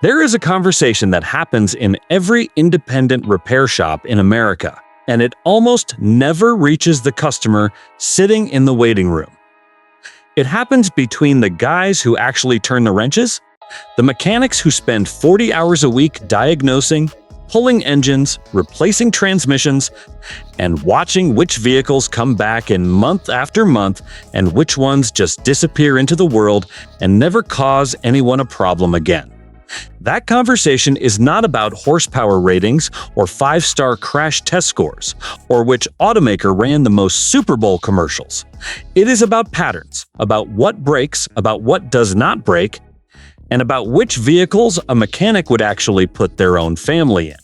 There is a conversation that happens in every independent repair shop in America, and it almost never reaches the customer sitting in the waiting room. It happens between the guys who actually turn the wrenches, the mechanics who spend 40 hours a week diagnosing, pulling engines, replacing transmissions, and watching which vehicles come back in month after month and which ones just disappear into the world and never cause anyone a problem again. That conversation is not about horsepower ratings or 5-star crash test scores, or which automaker ran the most Super Bowl commercials. It is about patterns, about what breaks, about what does not break, and about which vehicles a mechanic would actually put their own family in.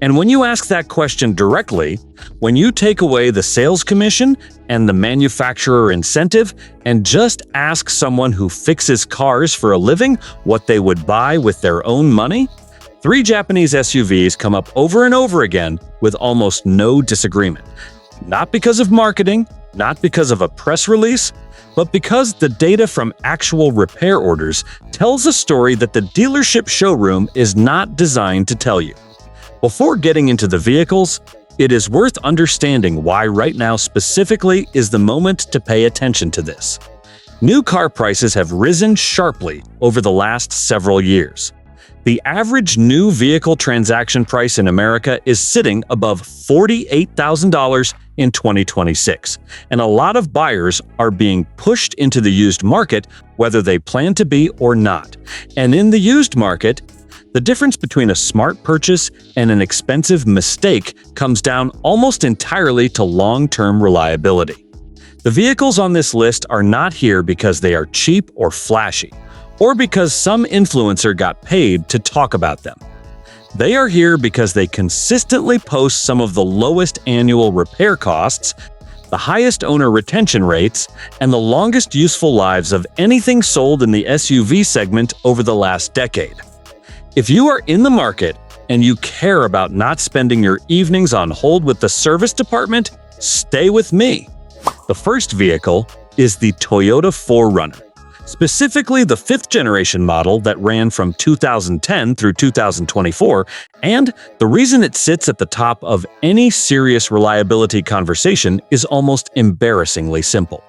And when you ask that question directly, when you take away the sales commission and the manufacturer incentive and just ask someone who fixes cars for a living what they would buy with their own money, 3 Japanese SUVs come up over and over again with almost no disagreement. Not because of marketing, not because of a press release, but because the data from actual repair orders tells a story that the dealership showroom is not designed to tell you. Before getting into the vehicles, it is worth understanding why right now specifically is the moment to pay attention to this. New car prices have risen sharply over the last several years. The average new vehicle transaction price in America is sitting above $48,000 in 2026, and a lot of buyers are being pushed into the used market whether they plan to be or not. And in the used market, the difference between a smart purchase and an expensive mistake comes down almost entirely to long-term reliability. The vehicles on this list are not here because they are cheap or flashy, or because some influencer got paid to talk about them. They are here because they consistently post some of the lowest annual repair costs, the highest owner retention rates, and the longest useful lives of anything sold in the SUV segment over the last decade. If you are in the market and you care about not spending your evenings on hold with the service department, stay with me. The first vehicle is the Toyota 4Runner, specifically the 5th generation model that ran from 2010 through 2024, and the reason it sits at the top of any serious reliability conversation is almost embarrassingly simple.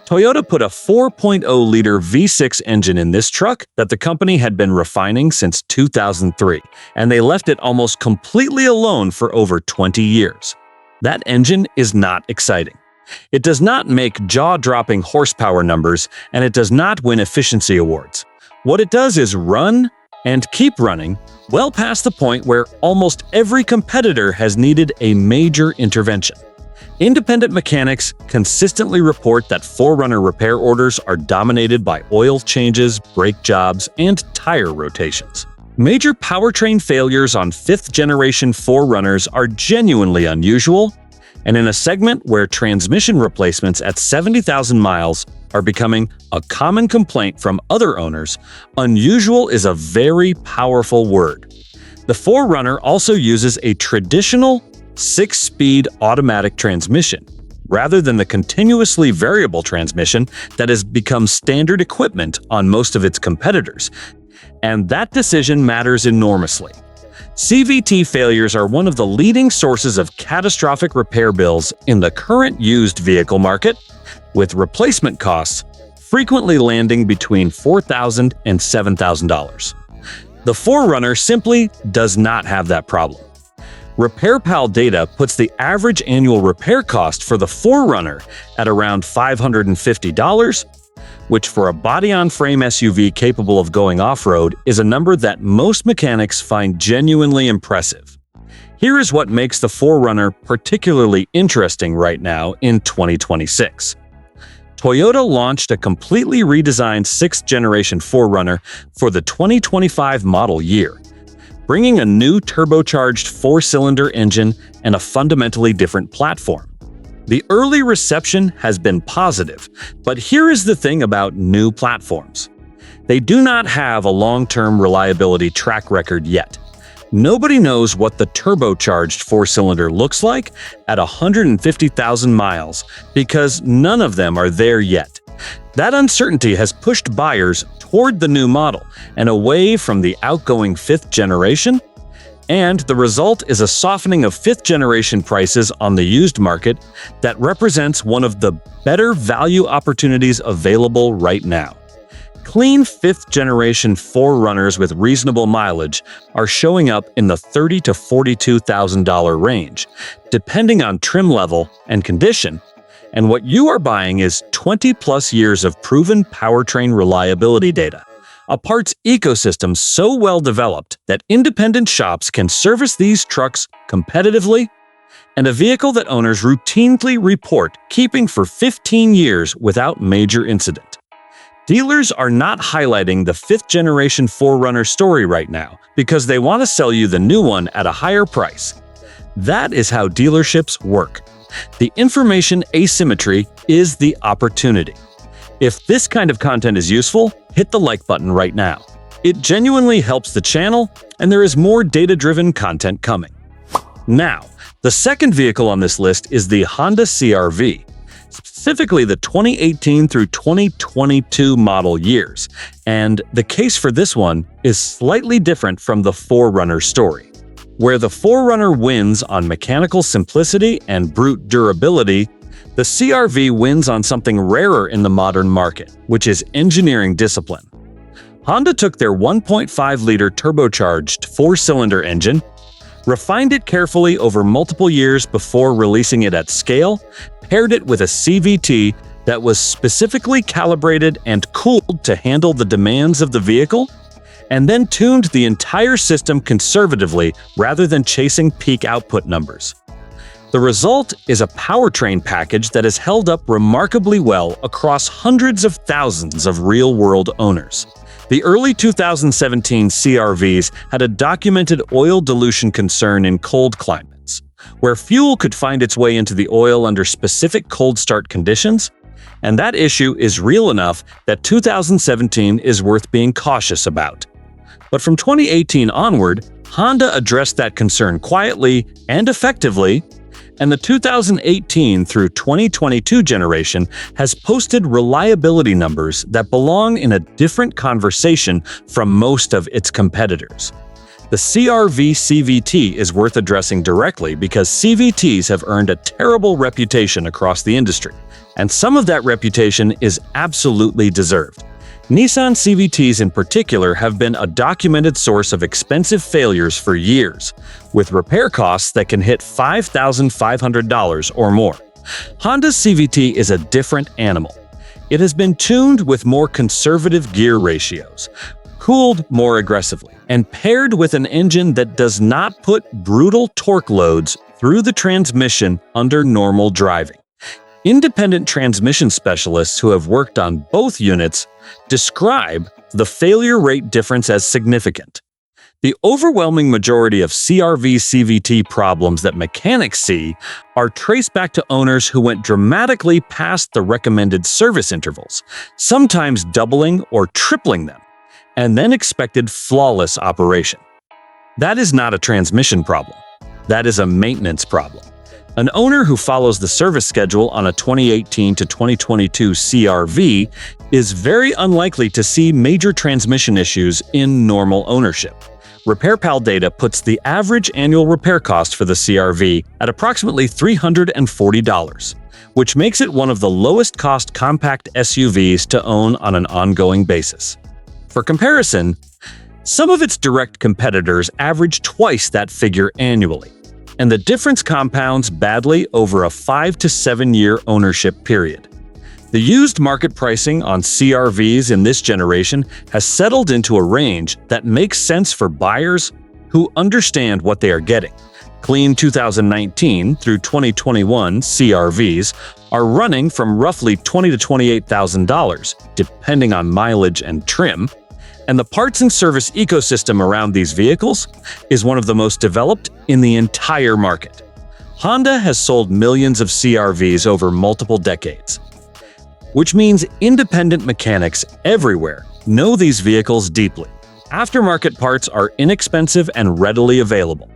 Toyota put a 4.0-liter V6 engine in this truck that the company had been refining since 2003, and they left it almost completely alone for over 20 years. That engine is not exciting. It does not make jaw-dropping horsepower numbers, and it does not win efficiency awards. What it does is run and keep running well past the point where almost every competitor has needed a major intervention. Independent mechanics consistently report that 4Runner repair orders are dominated by oil changes, brake jobs, and tire rotations. Major powertrain failures on 5th-generation 4Runners are genuinely unusual, and in a segment where transmission replacements at 70,000 miles are becoming a common complaint from other owners, unusual is a very powerful word. The 4Runner also uses a traditional 6-speed automatic transmission, rather than the continuously variable transmission that has become standard equipment on most of its competitors, and that decision matters enormously. CVT failures are one of the leading sources of catastrophic repair bills in the current used vehicle market, with replacement costs frequently landing between $4,000 and $7,000. The 4Runner simply does not have that problem. RepairPal data puts the average annual repair cost for the 4Runner at around $550, which for a body-on-frame SUV capable of going off-road is a number that most mechanics find genuinely impressive. Here is what makes the 4Runner particularly interesting right now in 2026. Toyota launched a completely redesigned 6th-generation 4Runner for the 2025 model year, bringing a new turbocharged 4-cylinder engine and a fundamentally different platform. The early reception has been positive, but here is the thing about new platforms. They do not have a long-term reliability track record yet. Nobody knows what the turbocharged 4-cylinder looks like at 150,000 miles because none of them are there yet. That uncertainty has pushed buyers toward the new model and away from the outgoing fifth generation, and the result is a softening of fifth-generation prices on the used market that represents one of the better value opportunities available right now. Clean fifth-generation 4Runners with reasonable mileage are showing up in the $30,000 to $42,000 range, depending on trim level and condition, and what you are buying is 20-plus years of proven powertrain reliability data. A parts ecosystem so well developed that independent shops can service these trucks competitively, and a vehicle that owners routinely report keeping for 15 years without major incident. Dealers are not highlighting the fifth-generation 4Runner story right now because they want to sell you the new one at a higher price. That is how dealerships work. The information asymmetry is the opportunity. If this kind of content is useful, hit the like button right now. It genuinely helps the channel, and there is more data-driven content coming. Now, the second vehicle on this list is the Honda CR-V, specifically the 2018 through 2022 model years, and the case for this one is slightly different from the 4Runner story. Where the 4Runner wins on mechanical simplicity and brute durability, the CR-V wins on something rarer in the modern market, which is engineering discipline. Honda took their 1.5-liter turbocharged four-cylinder engine, refined it carefully over multiple years before releasing it at scale, paired it with a CVT that was specifically calibrated and cooled to handle the demands of the vehicle, and then tuned the entire system conservatively rather than chasing peak output numbers. The result is a powertrain package that has held up remarkably well across hundreds of thousands of real-world owners. The early 2017 CR-Vs had a documented oil dilution concern in cold climates, where fuel could find its way into the oil under specific cold start conditions, and that issue is real enough that 2017 is worth being cautious about. But from 2018 onward, Honda addressed that concern quietly and effectively, and the 2018 through 2022 generation has posted reliability numbers that belong in a different conversation from most of its competitors. The CR-V CVT is worth addressing directly because CVTs have earned a terrible reputation across the industry, and some of that reputation is absolutely deserved. Nissan CVTs in particular have been a documented source of expensive failures for years, with repair costs that can hit $5,500 or more. Honda's CVT is a different animal. It has been tuned with more conservative gear ratios, cooled more aggressively, and paired with an engine that does not put brutal torque loads through the transmission under normal driving. Independent transmission specialists who have worked on both units describe the failure rate difference as significant. The overwhelming majority of CR-V CVT problems that mechanics see are traced back to owners who went dramatically past the recommended service intervals, sometimes doubling or tripling them, and then expected flawless operation. That is not a transmission problem. That is a maintenance problem. An owner who follows the service schedule on a 2018 to 2022 CR-V is very unlikely to see major transmission issues in normal ownership. RepairPal data puts the average annual repair cost for the CR-V at approximately $340, which makes it one of the lowest-cost compact SUVs to own on an ongoing basis. For comparison, some of its direct competitors average twice that figure annually, and the difference compounds badly over a 5 to 7 year ownership period. The used market pricing on CR-Vs in this generation has settled into a range that makes sense for buyers who understand what they are getting. Clean 2019 through 2021 CR-Vs are running from roughly $20,000 to $28,000, depending on mileage and trim, and the parts and service ecosystem around these vehicles is one of the most developed in the entire market. Honda has sold millions of CR-Vs over multiple decades, which means independent mechanics everywhere know these vehicles deeply. Aftermarket parts are inexpensive and readily available,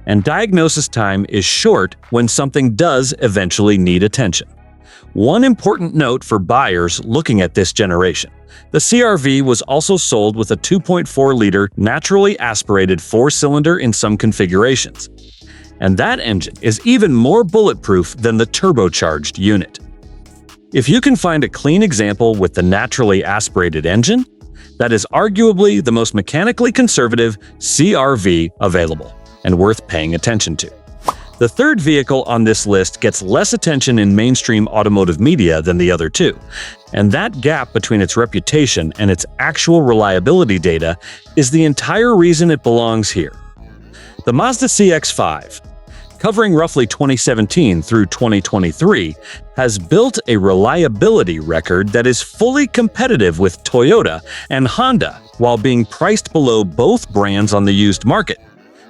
and diagnosis time is short when something does eventually need attention. One important note for buyers looking at this generation: the CR-V was also sold with a 2.4-liter naturally aspirated 4-cylinder in some configurations. And that engine is even more bulletproof than the turbocharged unit. If you can find a clean example with the naturally aspirated engine, that is arguably the most mechanically conservative CR-V available and worth paying attention to. The third vehicle on this list gets less attention in mainstream automotive media than the other two, and that gap between its reputation and its actual reliability data is the entire reason it belongs here. The Mazda CX-5, covering roughly 2017 through 2023, has built a reliability record that is fully competitive with Toyota and Honda while being priced below both brands on the used market,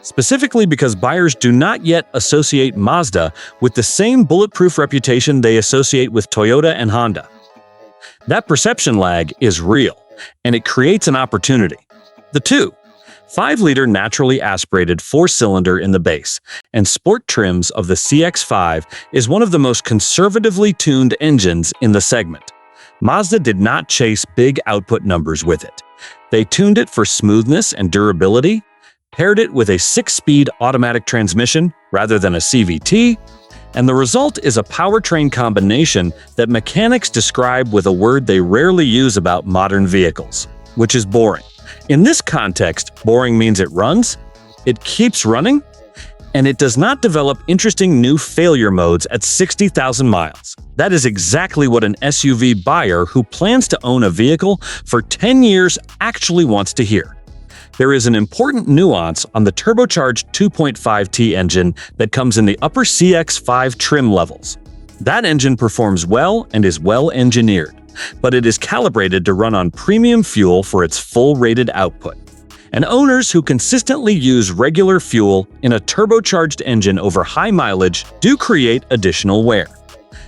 specifically because buyers do not yet associate Mazda with the same bulletproof reputation they associate with Toyota and Honda. That perception lag is real, and it creates an opportunity. The 5-liter naturally aspirated 4-cylinder in the base and sport trims of the CX-5 is one of the most conservatively tuned engines in the segment. Mazda did not chase big output numbers with it. They tuned it for smoothness and durability, paired it with a 6-speed automatic transmission rather than a CVT, and the result is a powertrain combination that mechanics describe with a word they rarely use about modern vehicles, which is boring. In this context, boring means it runs, it keeps running, and it does not develop interesting new failure modes at 60,000 miles. That is exactly what an SUV buyer who plans to own a vehicle for 10 years actually wants to hear. There is an important nuance on the turbocharged 2.5T engine that comes in the upper CX-5 trim levels. That engine performs well and is well engineered, but it is calibrated to run on premium fuel for its full rated output. And owners who consistently use regular fuel in a turbocharged engine over high mileage do create additional wear.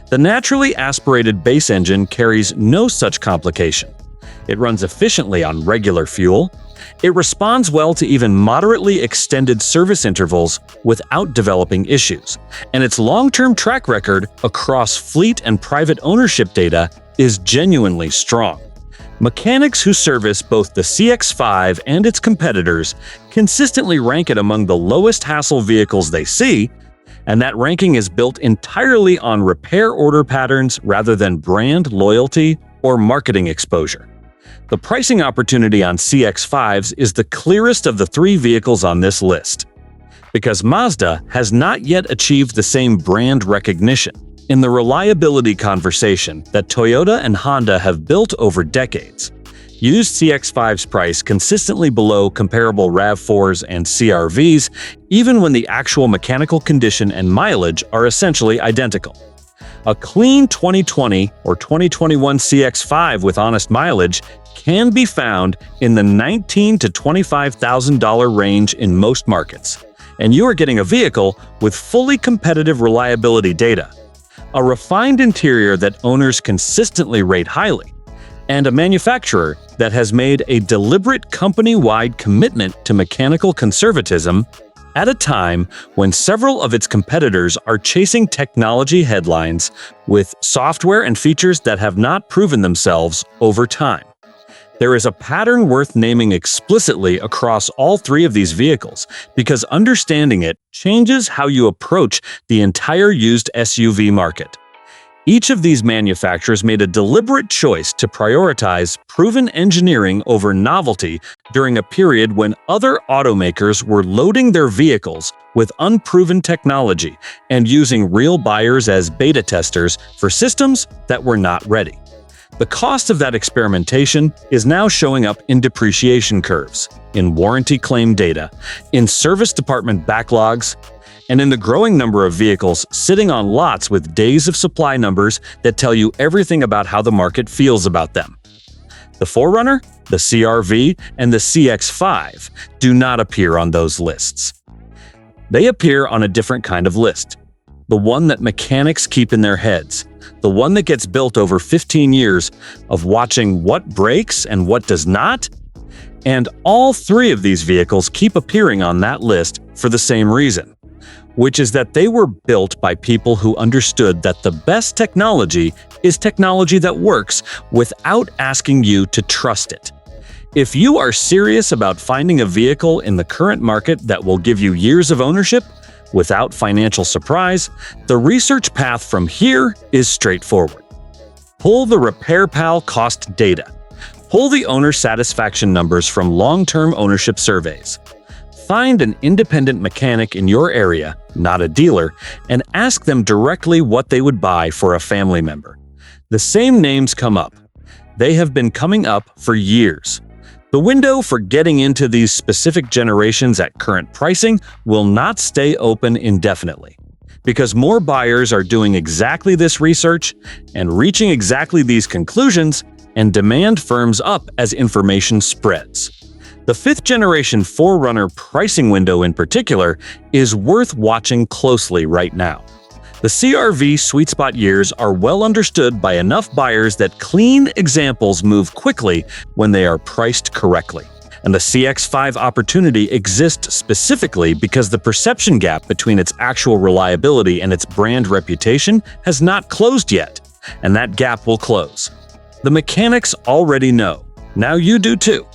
The naturally aspirated base engine carries no such complication. It runs efficiently on regular fuel. It responds well to even moderately extended service intervals without developing issues, and its long-term track record across fleet and private ownership data is genuinely strong. Mechanics who service both the CX-5 and its competitors consistently rank it among the lowest hassle vehicles they see, and that ranking is built entirely on repair order patterns rather than brand loyalty or marketing exposure. The pricing opportunity on CX-5s is the clearest of the 3 vehicles on this list, because Mazda has not yet achieved the same brand recognition in the reliability conversation that Toyota and Honda have built over decades. Used CX-5's price consistently below comparable RAV4s and CR-Vs, even when the actual mechanical condition and mileage are essentially identical. A clean 2020 or 2021 CX-5 with honest mileage can be found in the $19,000 to $25,000 range in most markets, and you are getting a vehicle with fully competitive reliability data, a refined interior that owners consistently rate highly, and a manufacturer that has made a deliberate company-wide commitment to mechanical conservatism at a time when several of its competitors are chasing technology headlines with software and features that have not proven themselves over time. There is a pattern worth naming explicitly across all 3 of these vehicles, because understanding it changes how you approach the entire used SUV market. Each of these manufacturers made a deliberate choice to prioritize proven engineering over novelty during a period when other automakers were loading their vehicles with unproven technology and using real buyers as beta testers for systems that were not ready. The cost of that experimentation is now showing up in depreciation curves, in warranty claim data, in service department backlogs, and in the growing number of vehicles sitting on lots with days of supply numbers that tell you everything about how the market feels about them. The 4Runner, the CR-V, and the CX-5 do not appear on those lists. They appear on a different kind of list, the one that mechanics keep in their heads, the one that gets built over 15 years of watching what breaks and what does not. And all 3 of these vehicles keep appearing on that list for the same reason. which is that they were built by people who understood that the best technology is technology that works without asking you to trust it. If you are serious about finding a vehicle in the current market that will give you years of ownership without financial surprise, the research path from here is straightforward. Pull the RepairPal cost data. Pull the owner satisfaction numbers from long-term ownership surveys. Find an independent mechanic in your area, not a dealer, and ask them directly what they would buy for a family member. The same names come up. They have been coming up for years. The window for getting into these specific generations at current pricing will not stay open indefinitely, because more buyers are doing exactly this research and reaching exactly these conclusions, and demand firms up as information spreads. The fifth-generation 4Runner pricing window in particular is worth watching closely right now. The CR-V sweet spot years are well understood by enough buyers that clean examples move quickly when they are priced correctly. And the CX-5 opportunity exists specifically because the perception gap between its actual reliability and its brand reputation has not closed yet, and that gap will close. The mechanics already know. Now you do too.